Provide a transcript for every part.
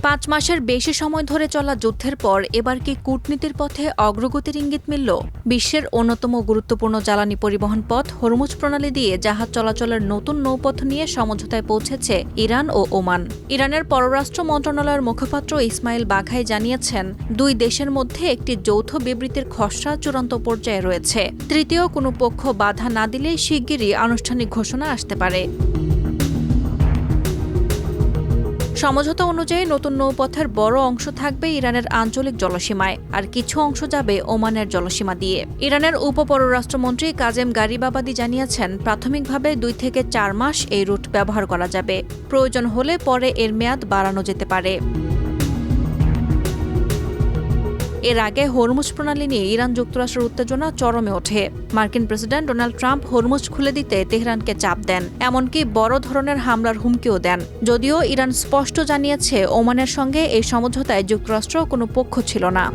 5 মাসের বেশি সময় ধরে চলা যুদ্ধের পর এবার কি কূটনীতির পথে অগ্রগতির ইঙ্গিত মিলল? বিশ্বের অন্যতম গুরুত্বপূর্ণ জ্বালানি পরিবহন পথ হরমুজ প্রণালী দিয়ে জাহাজ চলাচলের নতুন নৌপথ নিয়ে সমঝোতায় পৌঁছেছে ইরান ও ওমান। ইরানের পররাষ্ট্র মন্ত্রণালয়ের মুখপাত্র ইসমাইল বাঘাই জানিয়েছেন, দুই দেশের মধ্যে একটি যৌথ বিবৃতির খসড়া চূড়ান্ত পর্যায়ে রয়েছে। তৃতীয় কোনো পক্ষ বাধা না দিলে শিগগিরই আনুষ্ঠানিক ঘোষণা আসতে পারে। সমঝোতা অনুযায়ী নতুন নৌপথের বড় অংশ থাকবে ইরানের আঞ্চলিক জলসীমায়, আর কিছু অংশ যাবে ওমানের জলসীমা দিয়ে। ইরানের উপপররাষ্ট্রমন্ত্রী কাজেম গারিবাবাদি জানিয়েছেন, প্রাথমিকভাবে 2 থেকে 4 মাস এই রুট ব্যবহার করা যাবে। প্রয়োজন হলে পরে এর মেয়াদ বাড়ানো যেতে পারে। এর আগে হরমুজ প্রণালী নিয়ে ইরান যুক্তরাষ্ট্রের উত্তেজনা চরমে ওঠে। মার্কিন প্রেসিডেন্ট ডোনাল্ড ট্রাম্প হরমুজ খুলে দিতে তেহরানকে চাপ দেন, এমনকি বড় ধরনের হামলার হুমকিও দেন। যদিও ইরান স্পষ্ট জানিয়েছে, ওমানের সঙ্গে এই সমঝোতায় যুক্তরাষ্ট্র কোনো পক্ষ ছিল না।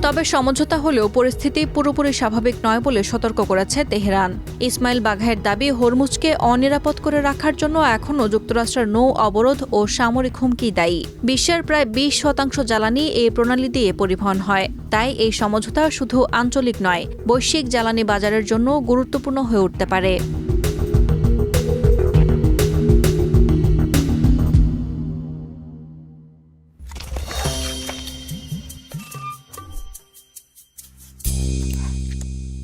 তবে সমঝোতা হলেও পরিস্থিতি পুরোপুরি স্বাভাবিক নয় বলে সতর্ক করেছে তেহরান। ইসমাইল বাঘাইয়ের দাবি, হরমুজকে অনিরাপদ করে রাখার জন্য এখনও যুক্তরাষ্ট্রের নৌ অবরোধ ও সামরিক হুমকি দায়ী। বিশ্বের প্রায় 20% জ্বালানি এই প্রণালী দিয়ে পরিবহন হয়। তাই এই সমঝোতা শুধু আঞ্চলিক নয়, বৈশ্বিক জ্বালানি বাজারের জন্য গুরুত্বপূর্ণ হয়ে উঠতে পারে।